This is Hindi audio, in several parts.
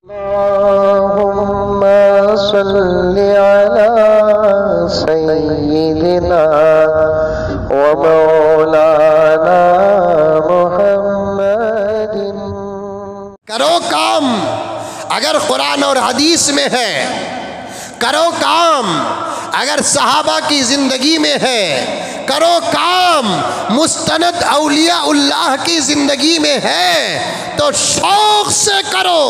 अल्लाहुम्मा सल्लि अला सय्यिदिना व मौलाना मुहम्मदिन। करो काम अगर कुरान और हदीस में है, करो काम अगर सहाबा की जिंदगी में है, करो काम मुस्तनद औलिया उल्लाह की जिंदगी में है तो शौक से करो।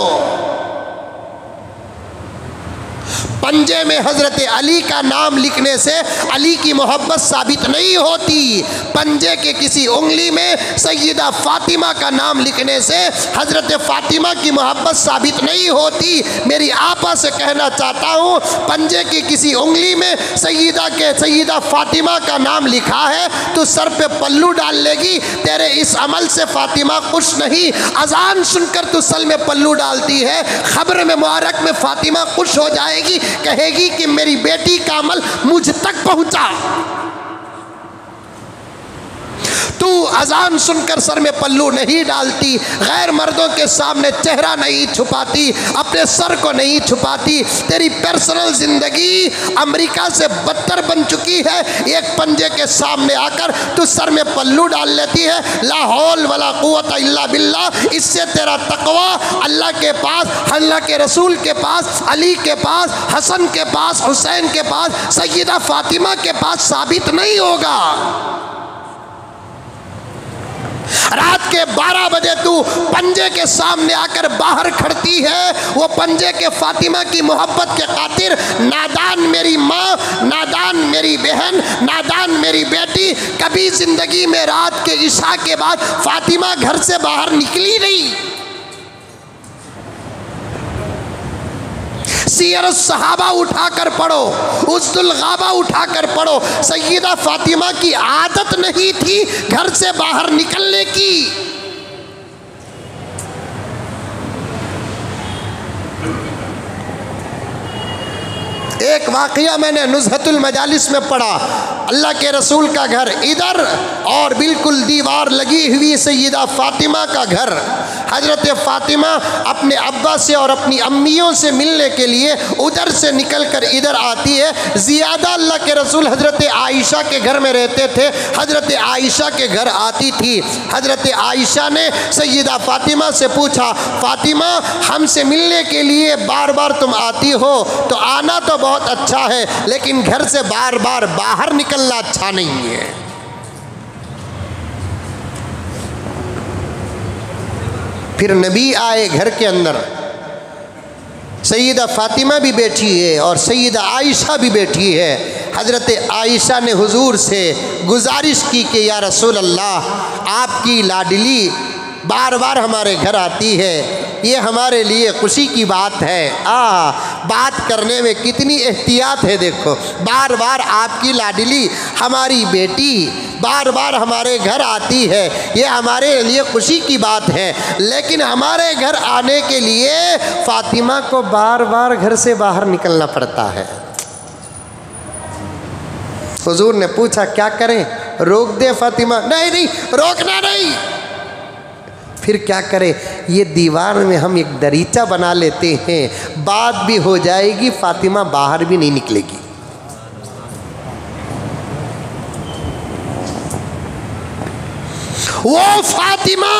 पंजे में हजरत अली का नाम लिखने से अली की मोहब्बत साबित नहीं होती। पंजे के किसी उंगली में सैयदा फातिमा का नाम लिखने से हजरत फातिमा की मोहब्बत साबित नहीं होती। मेरी आपा से कहना चाहता हूँ, पंजे की किसी उंगली में सैयदा फातिमा का नाम लिखा है तो सर पे पल्लू डाल लेगी, तेरे इस अमल से फातिमा खुश नहीं। अजान सुनकर तू सर में पल्लू डालती है, खबर में मुबारक में फातिमा खुश हो जाएगी, कहेगी कि मेरी बेटी का अमल मुझ तक पहुंचा। तू अजान सुनकर सर में पल्लू नहीं डालती, गैर मर्दों के सामने चेहरा नहीं छुपाती, अपने सर को नहीं छुपाती। तेरी पर्सनल जिंदगी अमेरिका से बदतर बन चुकी है। एक पंजे के सामने आकर तू सर में पल्लू डाल लेती है। ला हौल वला कुव्वता इल्ला बिल्लाह। इससे तेरा तकवा अल्लाह के पास, अल्लाह के रसूल के पास, अली के पास, हसन के पास, हुसैन के पास, सैयदा फातिमा के पास साबित नहीं होगा। रात के 12 बजे तू पंजे के सामने आकर बाहर खड़ती है, वो पंजे के फातिमा की मोहब्बत के खातिर नादान मेरी माँ, नादान मेरी बहन, नादान मेरी बेटी, कभी जिंदगी में रात के इशा के बाद फातिमा घर से बाहर निकली नहीं। सीयर सहाबा उठाकर पढ़ो, उस्दुल गाबा उठाकर पढ़ो। सैयदा फातिमा की आदत नहीं थी घर से बाहर निकलने की। एक वाक़या मैंने नुज़हतुल मजालिस में पढ़ा। अल्लाह के रसूल का घर इधर और बिल्कुल दीवार लगी हुई सैयदा फातिमा का घर। हजरत फातिमा अपने अब्बा से और अपनी अम्मियों से मिलने के लिए उधर से निकल कर इधर आती है। ज़ियादा अल्लाह के रसूल हजरत आयशा के घर में रहते थे, हजरत आयशा के घर आती थी। हजरत आयशा ने सैयदा फातिमा से पूछा, फातिमा हमसे मिलने के लिए बार बार तुम आती हो तो आना तो बहुत अच्छा है, लेकिन घर से बार बार बाहर निकलना अच्छा नहीं है। फिर नबी आए घर के अंदर, सैयदा फातिमा भी बैठी है और सैयदा आयशा भी बैठी है। हजरत आयशा ने हुजूर से गुजारिश की कि या रसूल अल्लाह, आपकी लाडली बार बार हमारे घर आती है, ये हमारे लिए खुशी की बात है। बात करने में कितनी एहतियात है देखो। बार बार आपकी लाडली हमारी बेटी बार बार हमारे घर आती है, ये हमारे लिए खुशी की बात है, लेकिन हमारे घर आने के लिए फातिमा को बार बार घर से बाहर निकलना पड़ता है। हुजूर ने पूछा क्या करें, रोक दे फातिमा? नहीं नहीं, रोकना नहीं। फिर क्या करें? ये दीवार में हम एक दरीचा बना लेते हैं, बात भी हो जाएगी, फातिमा बाहर भी नहीं निकलेगी। वो फातिमा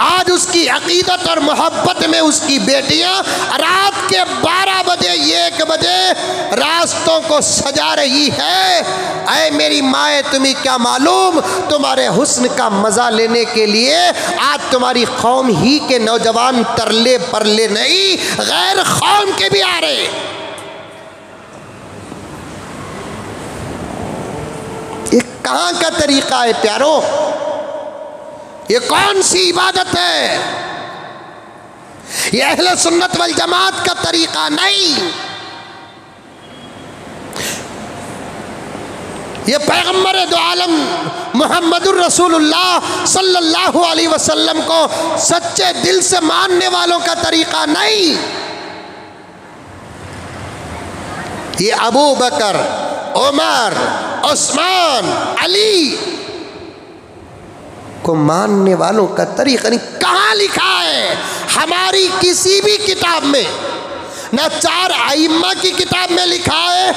आज उसकी अकीदत और मोहब्बत में उसकी बेटियां रात के 12 बजे 1 बजे रास्तों को सजा रही है। ऐ मेरी माए, तुम्हें क्या मालूम, तुम्हारे हुस्न का मज़ा लेने के लिए आज तुम्हारी कौम ही के नौजवान तरले परले नहीं, गैर कौम के भी आ रहे। ये कहाँ का तरीका है प्यारो? ये कौन सी इबादत है? ये अहले सुन्नत वल जमात का तरीका नहीं। ये पैगम्बर दो आलम मुहम्मदुर रसूलुल्लाह सल्लल्लाहु अलैहि वसल्लम को सच्चे दिल से मानने वालों का तरीका नहीं। ये अबू बकर, उमर, उस्मान, अली को मानने वालों का तरीका नहीं। कहाँ लिखा है हमारी किसी भी किताब में? ना चार आइम्मा की किताब में लिखा है,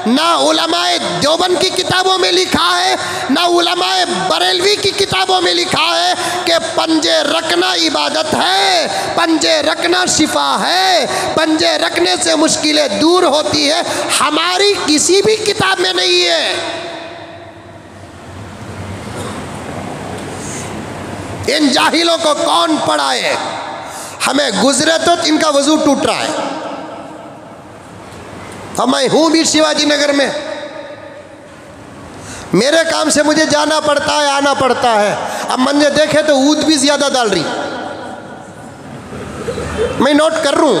ना उलमाए देवबंद की किताबों में लिखा है, ना उलमाए बरेलवी की किताबों में लिखा है कि पंजे रखना इबादत है, पंजे रखना शिफा है, पंजे रखने से मुश्किलें दूर होती है। हमारी किसी भी किताब में नहीं है। इन जाहिलों को कौन पढ़ाए? हमें गुजरे तो इनका वजू टूट रहा है। अब मैं हूं भी शिवाजी नगर में, मेरे काम से मुझे जाना पड़ता है, आना पड़ता है। अब मैंने देखे तो ऊद भी ज्यादा डाल रही, मैं नोट कर रहा हूं।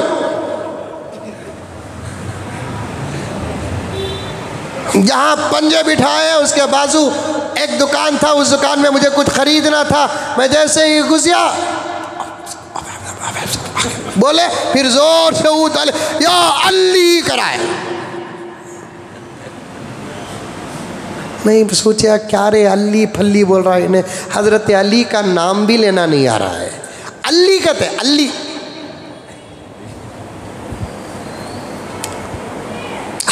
जहां पंजे बिठाए उसके बाजू एक दुकान था, उस दुकान में मुझे कुछ खरीदना था। मैं जैसे ही घुसिया बोले, फिर जोर से ऊद या अल्ली कराए। मैं सोचा क्या रे अल्ली फल्ली बोल रहा है, इन्हें हजरत अली का नाम भी लेना नहीं आ रहा है। अल्ली कहते अल्ली।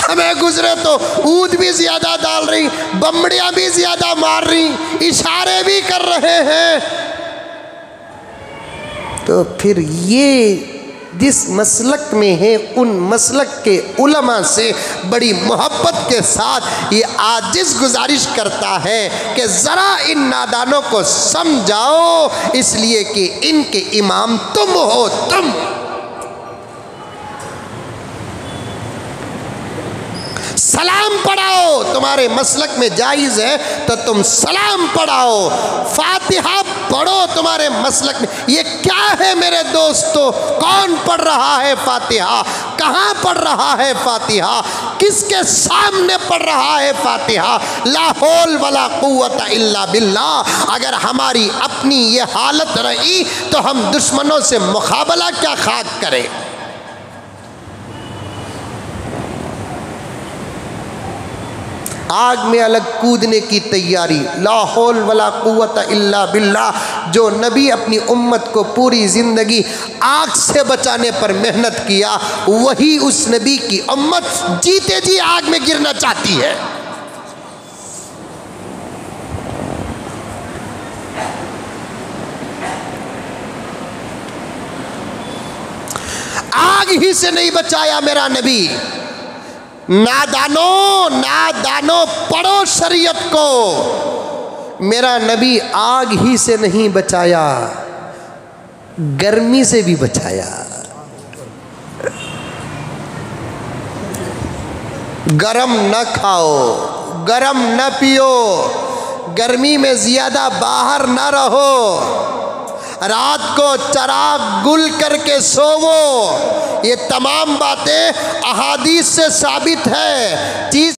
हमें गुजरे तो ऊद भी ज्यादा डाल रही, बमड़ियां भी ज्यादा मार रही, इशारे भी कर रहे हैं। तो फिर ये जिस मसलक में है, उन मसलक के उलमा से बड़ी मोहब्बत के साथ ये आजिज़ गुजारिश करता है कि ज़रा इन नादानों को समझाओ, इसलिए कि इनके इमाम तुम हो। तुम सलाम पढ़ाओ, तुम्हारे मसलक में जायज़ है तो तुम सलाम पढ़ाओ। फातिहा पढ़ो तुम्हारे मसलक में। ये क्या है मेरे दोस्तों? कौन पढ़ रहा है फातिहा? कहाँ पढ़ रहा है फातिहा? किसके सामने पढ़ रहा है फातिहा? ला हौल वला कुव्वता इल्ला बिल्लाह। अगर हमारी अपनी ये हालत रही तो हम दुश्मनों से मुकाबला क्या खाक करें। आग में अलग कूदने की तैयारी, ला हौल वला कुव्वता इल्ला बिल्लाह। जो नबी अपनी उम्मत को पूरी ज़िंदगी आग से बचाने पर मेहनत किया, वही उस नबी की उम्मत जीते जी आग में गिरना चाहती है। आग ही से नहीं बचाया मेरा नबी। नादानो नादानो पढ़ो शरीयत को। मेरा नबी आग ही से नहीं बचाया, गर्मी से भी बचाया। गरम न खाओ, गरम न पियो, गर्मी में ज़्यादा बाहर न रहो, रात को चराग गुल करके सोवो। ये तमाम बातें अहादीस से साबित है। चीज़